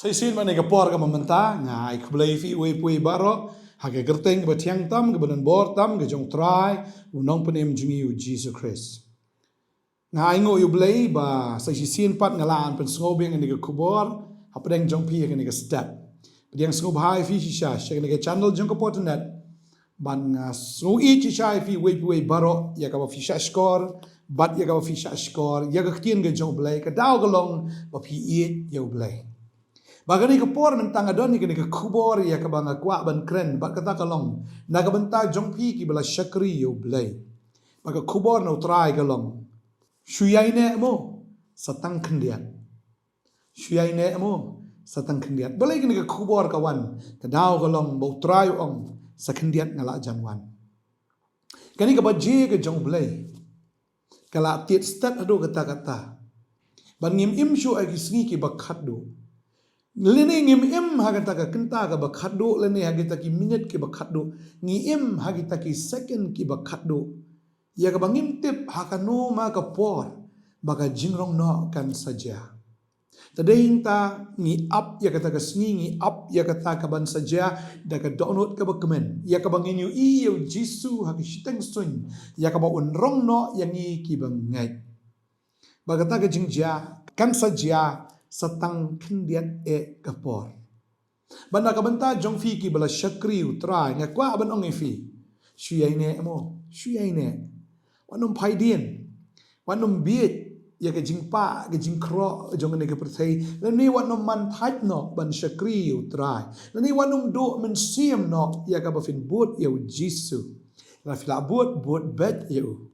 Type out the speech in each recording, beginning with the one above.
Sai sin mane ka por ka mamanta ngai kblai fi we pui baro hake gerteng ba tiang tam ke banan bor tam ke jong trai unong penem jingi u Jesus Christ. Ngai ngo yu blai ba sai sin pat ngalaan pen snobing ni ka kubor hapdeng jong pi ke ni ka step. Pediang snob hai fi shisha shek ni ka channel jong ka potnet ban snow i shisha fi we pui baro ya ka ba fi score bat ya ka ba fi score ya ka kien ke jong blai ka dau ka long ba fi i yu blai. Bagani ke por mentang adon ni ke kubor ya ke banga kwa ban kren ba kata kalong na ka benta jong pi ki bala shakri yo blai baga kubor no try kalong shuyai ne mo satang khendiat shuyai ne mo satang khendiat balai ke kubor kawan ka daw kalong bo try ong sa khendiat ngala janwan kani ka baje ke jong blai kala tiet step ado kata kata ban ngim im shu ai kisngi ki bakhat do lene ngim im hagata ka kenta ka bakhado lene hagita ki minute ki bakhado ngi im hagita ki second ki bakhado ya ka bangim tip hakano ma ka por baka jingrong no kan saja tadaing ta ngi up ya kata ka sngi ngi up ya kata ka ban saja da ka download ka bakmen ya ka bangin yu i yu jisu haki shiteng sun ya ka ba unrong no yang i ki bangai bagata ka jingja kan saja satang khendiat e kapor banda ka banta jong fi ki bala shakri utrai nga kwa ban ong fi shuyai ne mo shuyai ne wanum phaidien wanum biet ya ke jingpa ke jingkro jong ne ke perthai lani wanum man thait no ban shakri utrai lani wanum do men sim no ya ka ba fin bot ya jisu la fila bot bet you.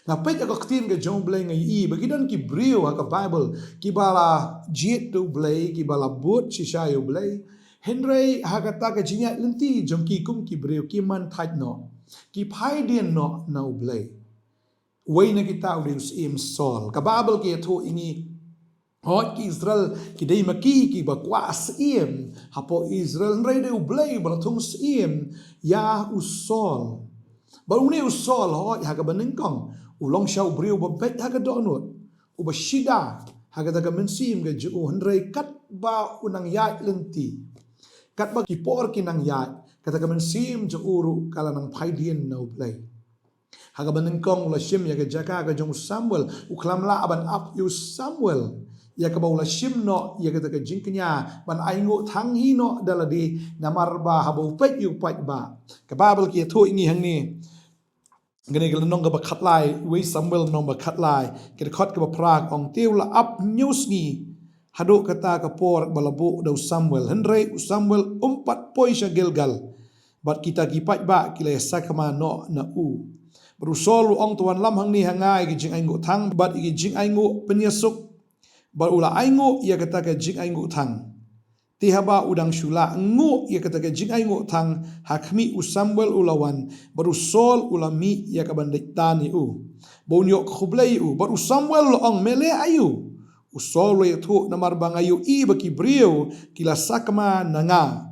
Na pet ako ktin ke jong blay ngay i bagidan ki brio ha ka Bible ki bala jet to blay ki bala bot shishayo blay Henry ha kata ka jinya lenti jong ki kum ki brio ki man thaj no ki phaidien no na blay way na kita udius im sol ka Bible ki atho ingi hot ki Israel ki dei maki ki ba kwa sim hapo Israel nrai de blay bala thung sim ya usol Baru usol ho ya ka banengkong ulong shau brio ba bet ha ka donut uba shida ha ka daga mensim ga ju hendrai kat ba unang ya lenti kat ba ki por ki nang ya ka daga mensim ju uru kala nang phaidien no play ha ka banengkong la shim ya ka jaka ka jong Samuel uklam la aban up you Samuel ya ka ba ula shim no ya ka daga jingknya ban aingo thang hi no daladi namar ba ha ba pet yu pat ba ka Bible ki tho ingi hang ni gani gala nong ba khatlai we Samuel nong ba khatlai ke khot ke ba prak ong tiu la up news ni hado kata ka por balabu do Samuel hendrai Samuel umpat poisha Gilgal bat kita ki pat ba kila sakama no na u berusol ong tuan lam hang ni hangai ki jing aingo thang bat ki jing aingo penyesuk bat ula aingo ia kata ka jing aingo thang Tihaba udang shula ngu ya kata ke jing ai ngu thang hakmi u Samuel ulawan baru sol ulami ya ka bandit tani u bonyo khublai u baru Samuel ong mele ayu u sol ya thu namar bangayu i baki brio kila sakma nanga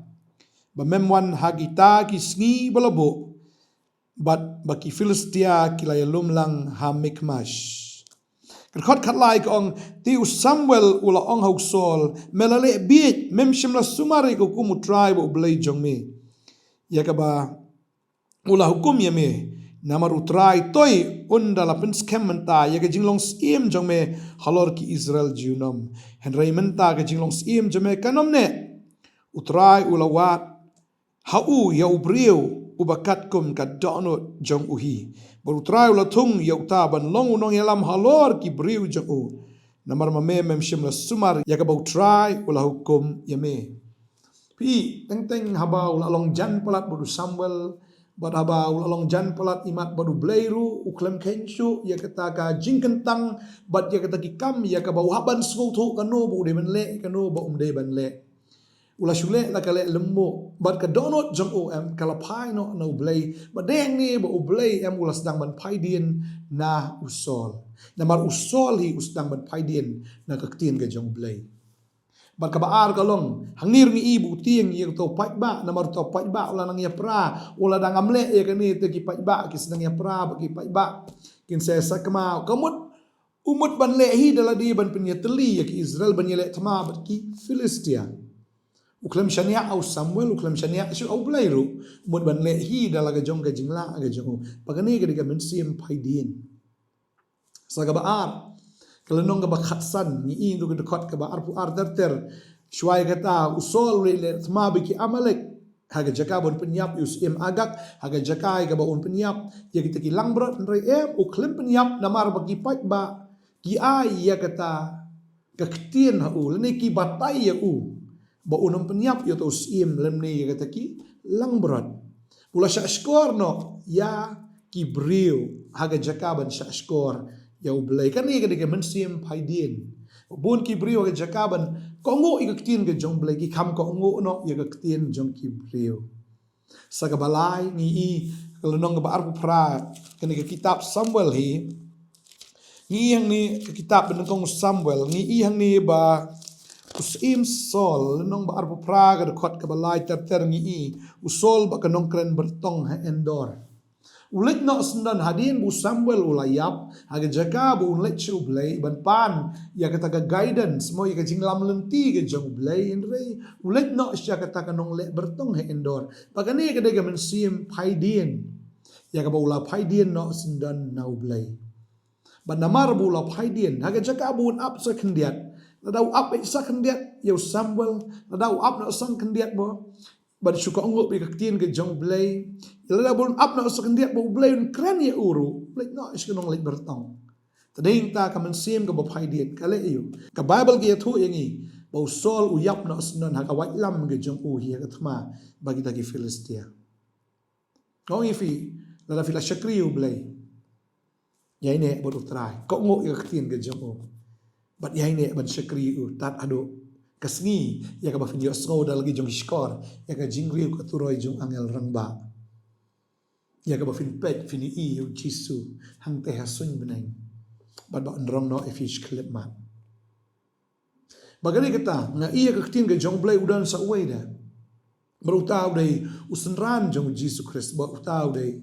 ba memwan hagita ki sngi balabo bat baki Filistia kila yalum lang ha mikmash Khot khatlai kong tiu Samuel ula ong hok sol melale biet mem shimla sumari ko kumu tribe o blay jong me ya ka ba ula hukum ya me namaru try toy undala pen scam menta ya ka jinglong sim jong me halor ki Israel junom henry menta ka jinglong sim jong me kanom ne utrai ula wat hau ya ubriu ubakat kum ka donut jong uhi baru try ula thung yau ta ban long unong yalam halor ki briu jong u namar ma mem shimla sumar ya ka bau try ula hukum ya me pi teng haba ula long jan palat baru Samuel bat haba ula long jan palat imat baru blairu uklam kenshu ya kata ka jingkentang bat ya kata ki kam ya ka bau haban sngau thu kanu bu de ban le kanu ba de ban le ula shule la kale lembo bat ka donot jong o em kala pai no no blay ba deng ni ba blay em ula sedang ban pai dien na usol namar usol hi usdang ban pai dien na ka tin ga jong blay bat ka baar kalong hangir ni ibu tieng ye to pai ba namar to pai ba ula nang ya pra ula dang amle ye kani te ki pai ba ki sedang ya pra ba ki pai ba kin se sakma kamut umut ban le hi daladi ban penyeteli ya ki Israel ban yele thama bat ki Filistia Uklam shania au Samuel uklam shania shu au blairu mud ban le hi dalaga jong ka jingla ga jong pagani ga diga mensim paidin saga baar kelenong ga bakhatsan ni indu ga dekot ka baar pu ar terter shwai gata usol le thma biki amalek haga jakabon penyap yus im agak haga jakai ga baun penyap ya kita ki langbrot re uklam penyap namar bagi pat ba ki ai ya kata ka ktien ha u ne ki batai ya u ba unam penyap yo to sim lemne ya kata ki langbrot pula syashkor no ya ki brio haga jakaban syashkor ya ublai kan ni ka mensim paidin bun ki brio haga jakaban kongo ikaktien ke jong blai ki kham kongo no ya ktien jong ki brio sagabalai ni i kalonong ba arpu pra kan ni kitab Samuel hi ni yang ni kitab benengkong Samuel ni i hang ni ba usim sol nong ba arpu praga de khot ka balai ter ngi i usol ba kanong kren bertong ha endor ulet no sendan hadin bu Samuel ulayap haga jaka bu ulet chu blai ban pan ya kata ga guidance mo ya ka jinglam lenti ga jong blai indre ulet no sya kata kanong le bertong ha endor pagani ka de ga mensim paidin ya ka ba ula paidin no sendan nau blai ban namar bu ula paidin haga jaka bu up sa kendiat nadau up sa kendiat ya Samuel nadau up na sang kendiat bo ban syuka ungu bi kaktien ke jong blai ila bon up na sa kendiat bo blai kran ya uru blai no iskenong lek bertong tading ta ka mensim ka bo paidin kale yu ka bible ge thu yangi bo sol uyap na snon ha ka wat lam ge jong u hi ka thma bagi ta ki Philistia ngong ifi la fila shakri u blai yai ne bo utrai ko ngo ka kaktien ke jong u bat yai ne ban shakri u tat ado kasngi ya ka ba finjo sngo dal gi jong skor ya ka jingri ka turoi jong angel rangba ya ka ba fin pet fini i u jisu hang te hasun beneng bat ba ndrong no efish klip man bagani kata nga iya ka tin ke jong blai udan sa ueda berutau dei usenran jong jisu Christ ba utau dei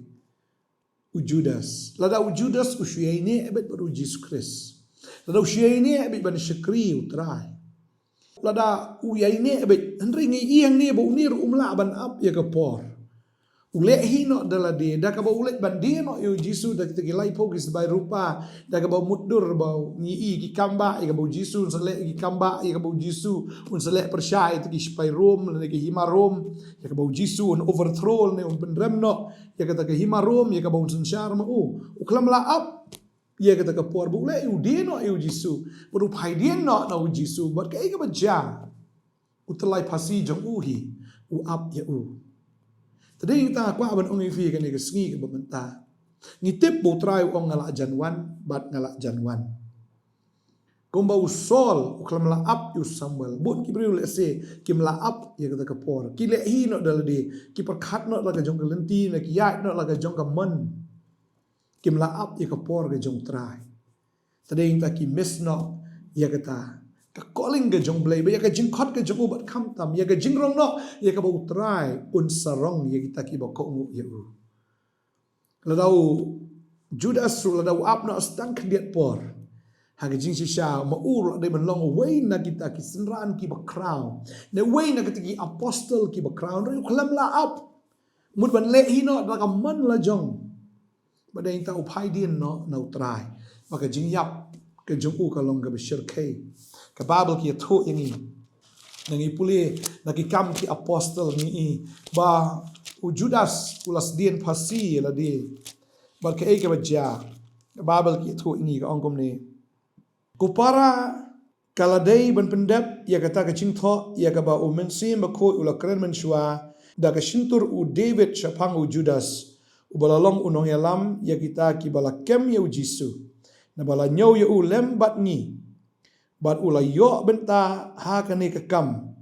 u Judas lada u Judas u shuyaine ebet baru jisu Christ lada u shuyaine ebet ban shakri utrai lada uyaine abet henringi iang ni bo unir umla ban up ya ke por ule hino dala de da ka bo ule ban de no yu jisu da kita gilai pogis by rupa da ka bo mudur bo ni i ki kamba ya ka bo jisu sele ki kamba ya ka bo jisu un sele persyai ti spy rom ne ki hima rom ya ka bo jisu un overthrow ne un pendrem no ya ka ta ke hima rom ya ka bo un syar ma u uklam la up ya kata ke por bule u dia no u jisu baru pai dia no na u jisu but kai ka baja utlai pasi jong u hi u up ya u tadi kita kwa ban ong fi kan ke sngi ke bementa ni tip bo try ong ngala janwan bat ngala janwan komba u sol u klam la up u Samuel but ki bril se kim la up ya kata ke por ki le hi no dal de ki perkhat no la ka jong ke lenti na ki ya no la ka jong ka man kim la up ya ka por ke jong trai tading ta ki miss no ya kata ka calling ke jong blai ya ka jing khot ke jong ubat kham tam ya ka jing rong no ya ka ba trai un sarong ya kita ki ba ko ngu ya u la dau Judas la dau up no stang kdiat por ha ka jing shisha ma ur de ban long way na kita ki senran ki ba crown ne way na kita ki apostle ki ba crown ri khlam la up mud ban le hi no da ka man la jong badai ta upai din no na utrai maka jingyap ke jongku kalong ga beshir kai ka bible ki thu yangi nangi puli naki kam ki apostle ni ba u Judas ulas din pasi la di bar ke ke baja ka bible ki thu yangi ka ongkom ni kupara kaladei ban pendap ya kata ka chingtho ya ka ba u mensim ba ko ula kren menshwa da ka shintur u David shapang u Judas ubalalong unong yalam ya kita ki bala kem ya jisu na bala nyau ya u lembat ni bat ula yo benta ha kane ka kam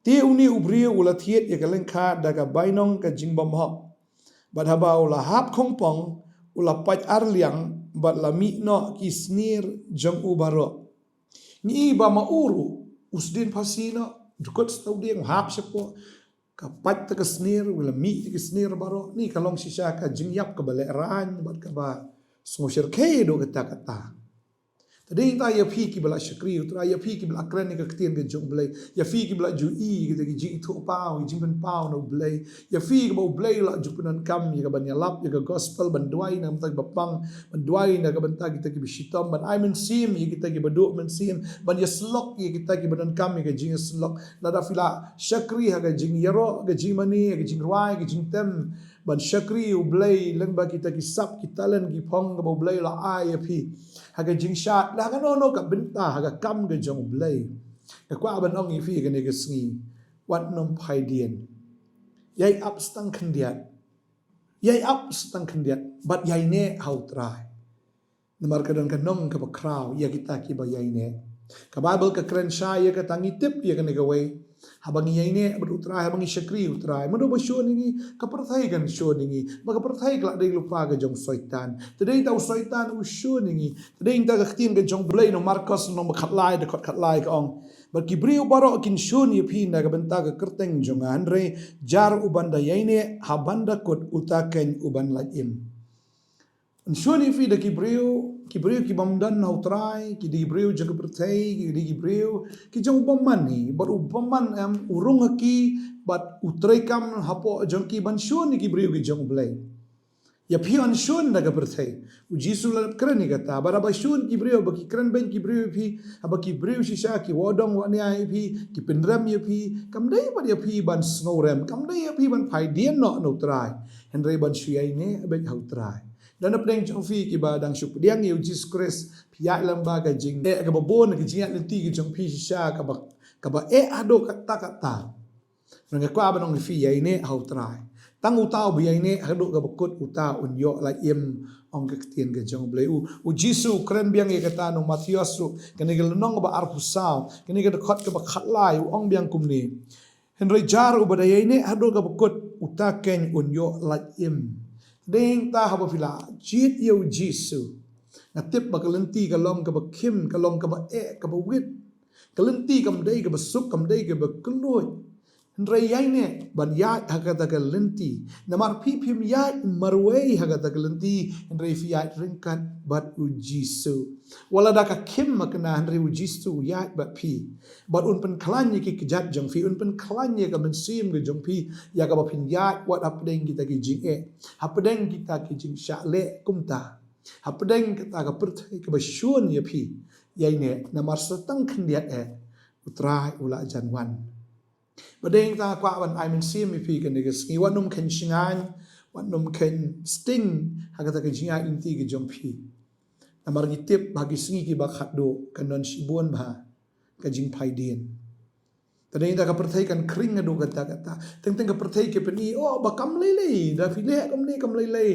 ti uni ubri ula thiet ya kalengkha daga bainong ka jingbam hop bat haba ula hap khongpong ula pach arliang bat lami no ki snir jong u baro ni ba mauru usdin pasino dukot stau ding hap sepo kapat ta kesnir wala mi ta kesnir baro ni kalong sisa ka jingyap ka bale ran bat ka ba smoshir ke do kata kata Tadi ta ya phi ki bala shakri utra ya phi ki bala kren ni ka ktien ke jong blai ya phi ki bala ju i ki ki ji thu pau ji ben pau no blai ya phi ki bo blai la ju punan kam ya ka ban ya lap ya ka gospel ban duai na mta bapang ban duai na ka ban ta kita ki bishitam ban I men sim ya kita ki badu men sim ban ya slok ya kita ki ban kam ya ka jing slok la da fila shakri ha ka jing yaro ka jing mani ka jing ruai ka jing tem ban shakri u blai lang ba kita ki sap ki talan ki phong ka bo blai la ai ya phi haga jing shat la ka no ka binta haga kam ga jong blai ka kwa ban ong ifi ga ne ga sngi wat nom phai dien yai up stang khandiat but yai ne how try namar ka don ka nong ka ba kraw ya kita ki ba yai ne ka bible ka kren sha ya ka tangi tip ya ga ne ga wei habangi yai ne abut utrai habangi shakri utrai mano ba sho ningi ka parthai gan sho ningi ba ka parthai kla dei lupa ga jong soitan tadei tau soitan u sho ningi tadei ta ga khtin ga jong blai no marcos no ma khatlai de khatlai ka ong ba ki briu baro kin sho ni phi na ga banta ga kerteng jong andre jar ubanda yai ne habanda kot utaken uban la im Shoni fi da kibriu ki bamdan nautrai ki di briu jaga pertai ki di briu ki jong bomani baru boman am urung ki bat utrai kam hapo jong ki ban shoni ki briu ki jong blai ya phi on shon daga pertai u jisu la krani kata bara ba shon ki briu ba ki kran ben ki briu phi aba ki briu shisha ki wodong wa ni ai phi ki pendram ya phi kam dai ba ya phi ban snowrem kam dai ya phi ban phai dien no nautrai henry ban shuai ne ben hautrai dan apeng jong fi ki ba dang shup diang yu Jesus Christ pia lamba ga jing e ga bon ga jing lenti ki jong fi sha ka ba e ado kata nang kwa ba nong fi yai ne hau trai tang u tau bi yai ne ado ga kut uta un yo la im ong ga tien ga jong bleu u Jesus kren biang e kata no Matius ru ka ne ga nong ba ar pusau ka ne ga khot ka ba khat lai u ong biang kum ni henry jar u ba yai ne ado ga kut uta ken un yo la im ding ta haba fila jit yo jisu na tip ba kalenti ka long ka ba kim ka long ka ba e ka ba wit kalenti kam dei ka ba suk kam dei ka ba kloi ndre yai ne ban ya haga ta kalenti na mar pi pim ya marwei haga ta kalenti ndre fi ya ringkat bat u jisu wala da ka kim makna ndre u jisu ya ba pi bat un pen klanye ki kjat jong fi un pen klanye ka ben sim ge jong pi ya ka ba pin ya wat apdeng kita ki jing e apdeng kita ki jing sha le kumta apdeng kita ka perthai ka ba shun ya pi yai ne na mar satang khndiat e utrai ula janwan badeng ta kwa ban I men sim pi ka ne ge ski wanum khen shingan wanum khen sting haga ta ki jing ai inti ge jong pi namar gitip bagi singi ki bakhat do kanon sibon ba ka jing phai dien tadeng ta ka perthai kan kring adu kata teng ka perthai ke peni oh ba kam lei da fi le kam lei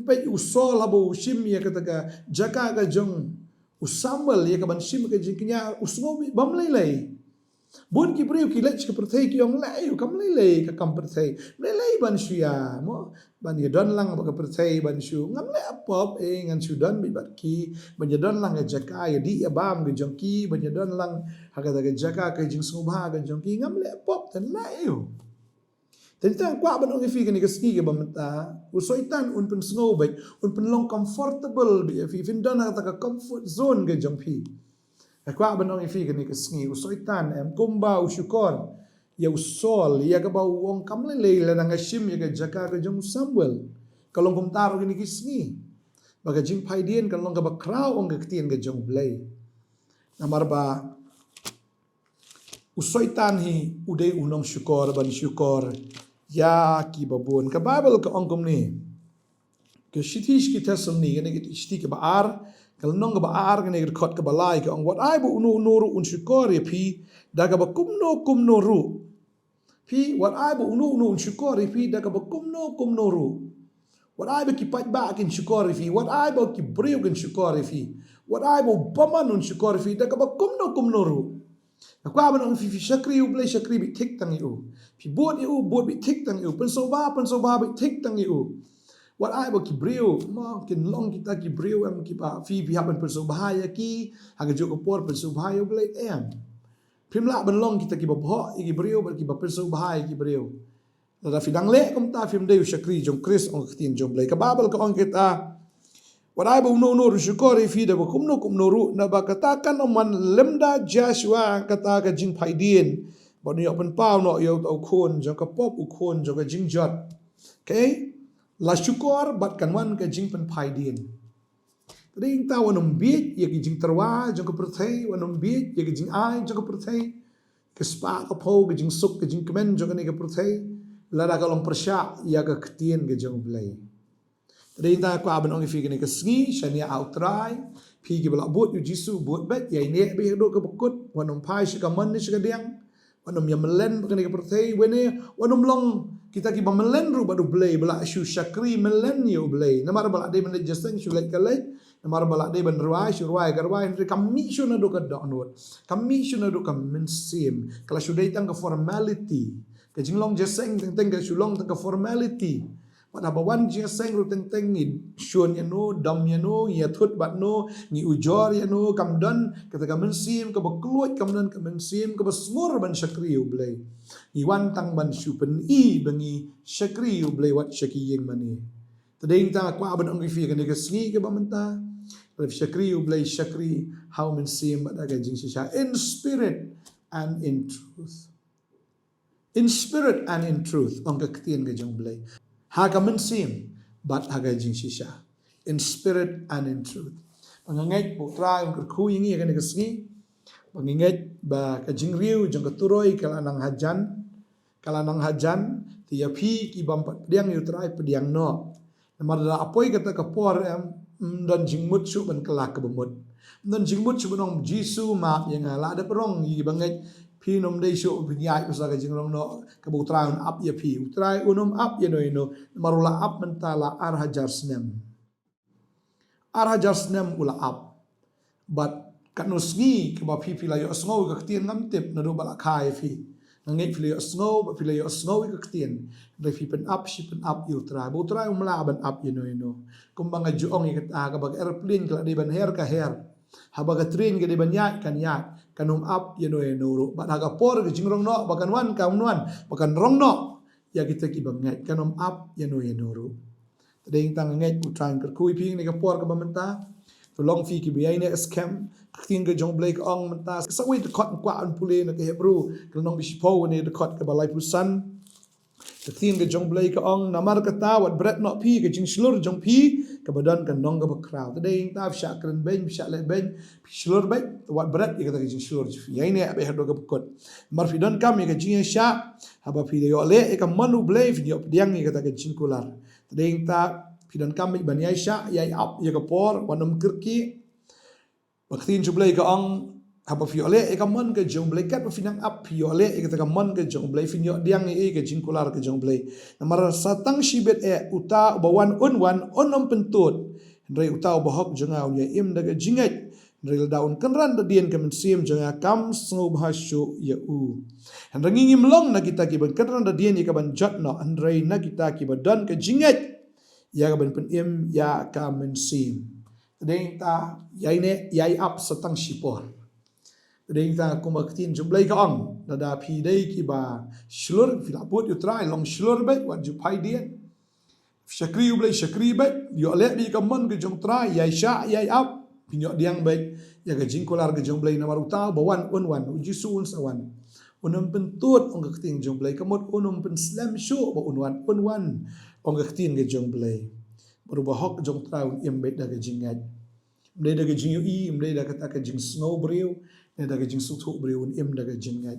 pe usol habo shim ya kata ka jaka ka jong usambal ya ka ban shim ka jing nya usmo bam lei bun ki priu ki lech ka perthai ki ong lai kam lei ka kam perthai lei ban shuya mo ban ya don lang ba ka perthai ban shu ngam le apop e ngan shu don bi bat ki ban ya don lang ga jaka ya di ya bam ga jong ki ban ya don lang ha ga jaka ka jing subha ga jong ki ngam le apop tan lai ten tang kwa ban ong fi ka ni ka ski ga bamta u soitan un pen snow ba un pen long comfortable bi fi fin don ha ta ka comfort zone ga jong pi kwa ban ong fi ka ni ka ski u soitan em kumba u shukor ya usol ya ka ba wong kam le la nga shim ya ka jaka ka jong samuel kalong kum taro ni kisngi baga jing phai dien kalong ka ba kraw ong ka tien ka jong blai namar ba usoitan hi udai unong shukor ban shukor ya ki babun ka bible ka ong kum ni ke shitish ki tasam ni ne ki shiti ka ba ar kalong ka ba ar ne ki khot ka ba lai ka ong wat ai bu unu ru un shukor ya phi da ka ba kumno ru pi wat ai bu unu shukori pi da ka ba kumno ru wat ai ba ki pat ba kin shukori fi wat ai ba ki briu kin shukori fi wat ai bu baman un shukori fi da ka ba kumno ru kwa ba nong fi shakri u blai shakri bi thik tang yu pi bot bi thik tang yu pen so ba bi thik tang yu wat ai ba ki briu ma kin long kita ki briu am ki ba fi happen pen so ba ya ki ha ga jo ko por pen so ba yu blai em Pimla ban long kita ki babho ki brio bar ki bapeso bahai ki brio la fidang le kom ta fim de shakri jong Chris ong tin jong blai ka babal ka ong kita Warai ba uno rusyukori fi da ba kumno ru na ba katakan man lemda Joshua kata ka jing paidin ba ni open pau no yo au khon jong ka pop u khon jong ka jing jot. Okay? La syukur bat kan wan ka jing pen paidin. Ring ta wanum bit ya ki jing terwa jong ka perthai wanum bit ya ki jing ai jong ka perthai ke spa ka po ke jing suk ke jing kemen jong ka ni ka perthai la da ka long persya ya ka ktien ke jong blai. Reinta ko aban ong fi ni ka sngi shania outrai pi ki bala bot yu jisu bot bet ya ne bi do ka bukut wanum pai shi ka man ni shi ka diang wanum ya melen ka ni ka perthai wene wanum long kita ki ba melen ru ba do blai bala shu shakri melen yo blai namar bala de ben jaseng shu lek ka lek namar bala de ben ruai shu ruai ka ruai ni kami shu na do ka donot kami shu na do ka mensim kala shu dei tang ka formality ka jinglong jaseng teng ka shu long tang ka formality pada bawan jia seng ru teng teng ni shun ya no dam ya no ya thut bat no ni ujor ya no kamdan kata kamen sim ka bakluat kamdan kamen sim ka basmur ban syakri u blai ni wan tang ban shu pen I bangi syakri u blai wat syaki yeng mani tadeng ta kwa ban ong fi ka ni ka sngi ka bamenta syakri u blai syakri how men sim bat aga jing shisha in spirit and in truth, in spirit and in truth ong ka ktien ka jong blai haga mensim bat haga jing shisha in spirit and in truth. Panganget putra yung kerku ingi akan dikasih. Panginget ba kajing riu jang keturoi kalanang hajan tiap hi ki bampat pediang yutrai pediang no. Namar da apoi kata kapor dan jingmut su ban kelak kebemut. Dan jingmut su benong jisu ma yang ala ada perong yi banget pi nom dei shu binyai pasal ka jingrong no ka butraun up ya pi utrai unum up ya no marula up mentala ar hajar snem ula up but kanusgi ka ba pi layo sngo ka ktien ngam tip na do bala khai fi nangit fi layo sngo ka ktien dei fi pen up utrai butrai umla ban up ya no kumbanga juong ikata ka bag airplane ka di ban her ka her habaga train ke di ban yat kanum up ya no ro bat haga por ke jingrong no bakan wan kaum nuan bakan rong no ya kita ki banget kanum up ya no ro tadeng tang nget utran ker kui ping ni ka por ka bamenta to long fi ki biai ne scam tin ke jong blake ong menta sa wi de kot kwa an pule na ke hebru ke nong bi sipo ne de kot ka balai pusan tin ke jong blake ong namar ka ta wat bret no pi ke jing slur jong pi ka badan kan nong ka bakraw tadeng ta sha kren ben sha le ben slur ben wat bret ke ta ke jing slur ya ne be hado ka kot mar fi don kam ke jing sha haba fi de yo le e ka manu blai fi yo diang ke ta ke jing kular tadeng ta fi don kam ban ya sha ya up ya ka por wanum kirki baktin jublai ka ong haba fiole e ka mon ke jong blai kat finang up fiole e ka mon ke jong blai finyo diang e ke jingkular ke jong blai namar satang shibet e uta bawan unwan onom pentut ndrei uta bahok jonga ya im daga jinget ndrei daun kenran da dien ke mensim jonga kam sngo bhashu ya u ndrengi mlong na kita ki ban kenran da dien ka ban jot no ndrei na kita ki badan ke jinget ya ka ban pen im ya ka mensim tadeng ta yai ne yai up satang shipor tadeng ta kumaktin jumblai ka ong nada pi dei ki ba shlur filaput utrai long shlur bet wat ju pai dien shakri ublai shakri bet yo le bi ka mon ke jong trai yai sha yai up pinyo diang bet ya ka jingkolar ke jumblai na maruta bawan unwan ujisu un sawan unum pentut ong ka ting jumblai kamot unum pen slam shu ba unwan ong ka ting ke jumblai berubah hok jong trau im bet da ke jingat mde da ke jing i mde da kata ke jing snow breu ne da ke jing su thu breu un im da ke jingat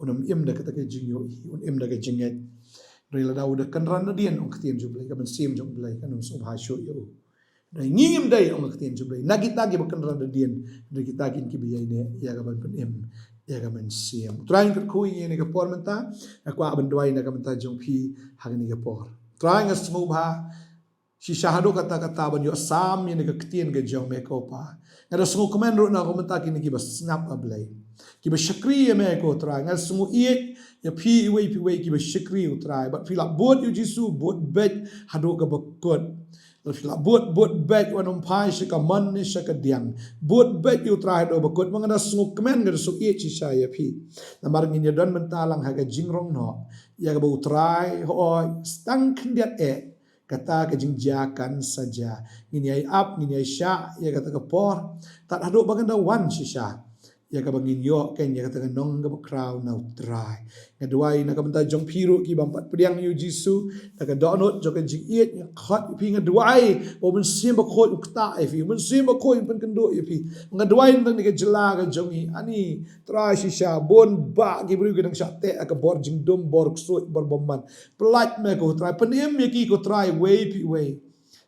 unum im da kata ke jing yo i un im da ke jingat rela da udah kan ran dien ong ktien jublai ka ben sim jong blai kanum so bha shu yo dai ngim dai ong ktien jublai na kita ge bakan ran dien de kita kin ki biyai ne ya ga ban im ya ga men sim train ka kui ne ka por menta kwa ban dwai na ka menta jong phi hagni ka por train as mo bha si syahadu kata-kata ban yo sam ni ka ktien ke jong me ko pa ngada sungu komen ru na ko menta kini ki bas snap ablai ki ba shakri me ko tra ngada sungu iet ya pi pi ki ba shakri utra ba fila bot yu jisu bot bet hadu ka bakot fila bot bet wanum pai shika man ni shaka diang bot bet yu tra hadu bakot mangada sungu komen ngada su iet si saya pi namar nginya don mentalang haga jingrong no ya ka ba utrai ho stang kendiat kata kejingjakan saja. Ngini ai up, ngini ai sya, ya kata kepor, tak haduk baganda wan shisha. Ya ka bangin yo ken ya kata nong ka crowd now try. Ngaduai na kabanta jong piru ki bampat pediang yu jisu, na ka donot jong ka jingiet ya khat pi ngaduai, o men sim ba khot ukta e fi, men sim ba khot pen kendo ya pi. Ngaduai nang ni ka jela ka jongi ani try shisha bon ba ki bru ka nang sate ka bor jing dom bor ksoi bor bomman. Plat me ko try penem ya ki ko try way pi way.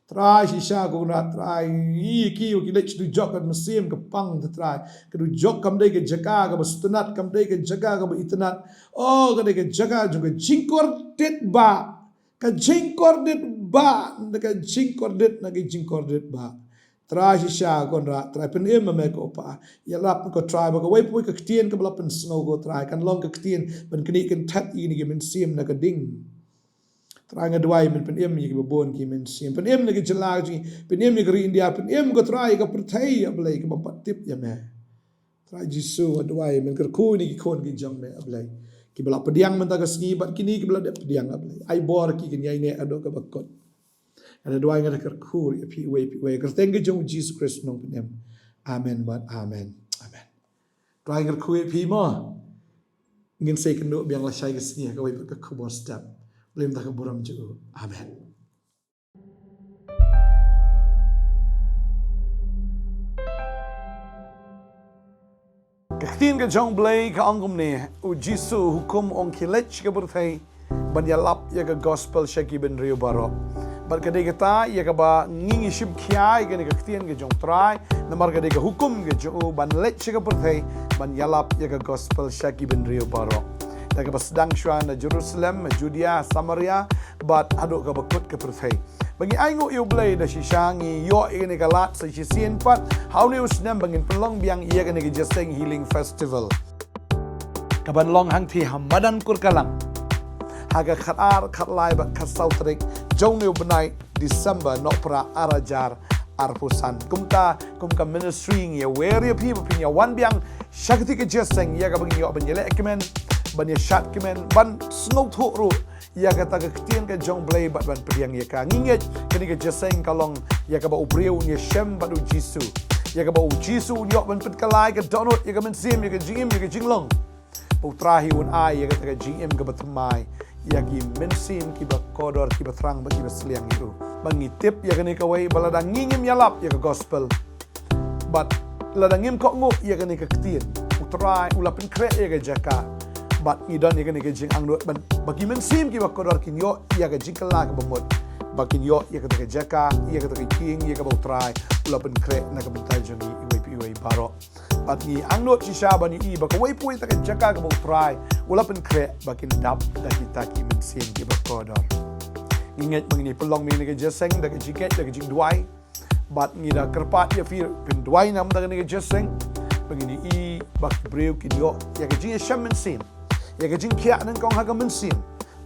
Try shisha ko na try ki o ki lech tu jok kan mesim ke pang te try ke du jok kam dei ke jaka ke bastunat kam dei ke jaka ke itnat oh ke dei ke jaka juga jingkor det ba ka jingkor det ba ka jingkor det na ke jingkor det ba try shisha ko na try pen em me ko pa ya lap ko try ba ko wei pui ke ktien ke blap pen snow ko try kan long ke ktien ben kini kan tat ini ke men sim na ke ding try ngaduai men pen em ki babon ki men sim pen em lagi jela ji pen em ki India pen em ko try ka perthai ablai ka bapat tip ya me try jisu ngaduai men ku ni ki kon ki jam me ablai ki bala pediang men ta ka sngi bat kini ki bala pediang ablai ai bor ki nyai ne ado ka bakot ada doai ngada ku ya pi we ka thank you Jesus Christ nong pen em amen but amen try ngada ku pi mo ngin sei kendo biang la shai ka sngi ka we ka ku bor step Lim tak buram ju. Amen. Kaktin ke jong blay ka angum ne u Jisu hukum ong kilech ke berthai ban yalap ya ke gospel shaki ben rio baro. Bar ka kata ya ka ba ngingi ship khiai ke ne kaktin ke jong try namar ka ke hukum ke jo ban lech ke berthai ban yalap ya ke gospel shaki ben rio baro. Daga sedang syuan na Jerusalem, Judea, Samaria, but aduk ka bakut ke perthai. Bagi aingo yu blay da shishangi yo ini kalat sa shisien pat, how ni usnem bangin pelong biang iya kani ke Jaseng Healing Festival. Kaban long hang ti hamadan kur kalang. Haga khatar khatlai ba khasautrik jong ni benai December no pra arajar arpusan. Kumta ministry ngi where you people pinya wan biang shakti ke Jaseng ya ka bangin yo banjele ekmen ban ya shat kemen ban snow thu ru ya kata ke ketien ke jong blay bat ban pediang ya ka nginget kini ke Jaseng kalong ya ka ba ubriu ni shem bat u Jisu ya ka ba u Jisu nyok ban pet kalai ke donut ya ka men sim ya ka jingim ya ka jinglong putrahi un ai ya ka jingim ke batmai ya ki men sim ki ba kodor ki ba terang ba ki ba seliang itu bangi tip ya kini ka wei baladang ngingim yalap ya ka gospel bat ladangim kok nguk ya kini ke ketien utrai ulapin kre ya ka jaka bat idan ya kani kejing angnut ban bagi men sim ki bakodor kin yo ya ka jingkala ka bamot bakin yo ya ka jaka ya ka king ya ka bautrai ulapen kre na ka bentai jongi iwe baro bat ni angnut si shabani i baka wei pui ta ka jaka ka bautrai ulapen kre bakin dap da kita ki men sim ki bakodor ingat mengini pelong mi ka Jaseng da ka jiket da ka jing duai bat ni da kerpat ya fir pin duai nam da ka Jaseng mengini i bak breu ki yo ya ka jing sham men sim ya ke jing kia nang kong haga mensim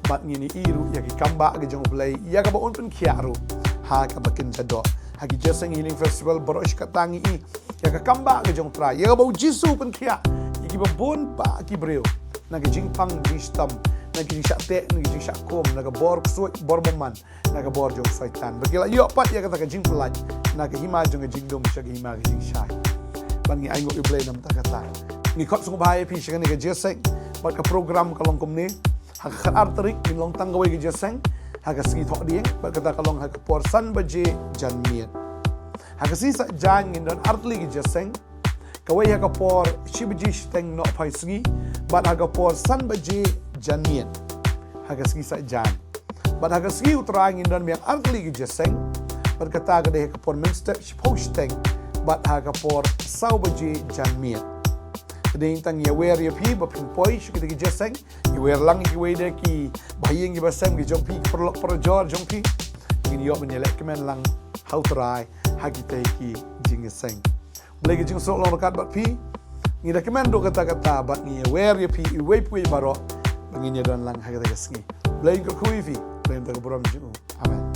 bat ngini iru ya ke kamba ke jong play ya ka ba un pen kia ru ha ka bakin jado ha ki Jaseng Healing Festival borosh ka tangi i ya ka kamba ke jong try ya ka ba Jisu pen kia ya ki ba bon pa ki breu na ke jing pang jing stam na ke jing shate na ke jing shakom na ka bor ksoi bor moman na ka bor jong saitan bakila yo pat ya ka jing pelaj na ke hima jong jing dom sha ke hima ke jing shai ban ngi aingo i play nam ta kata ngi khot sung bhai pi shkan ke Jaseng bat ka program kalong kumni hak arterik min long tang gawai ke Jaseng hak sigi thok dieng bat kata kalong hak porsan baje jan miet hak si sa jan ngin don artli ke Jaseng kawai hak por shibji steng no pai sigi bat hak porsan baje jan miet hak sigi sa jan bat hak sigi utra ngin don miang artli ke Jaseng bat kata ka de hak por min step posteng bat hak por sau baje jan miet Keding tang ya wer ya pi ba pin poi shu kita ki Jaseng ya wer lang ki we de ki baying ki basam ki jong pi perlok perjor jong pi ngin yo menyelek kemen lang how try ha kita ki jing Jaseng mulai ki jing sok long kat bat pi ngida kemen do kata-kata bat ni wer ya pi we pi baro ngin ya don lang ha kita ki mulai ko kui fi mulai ta ko buram ju amen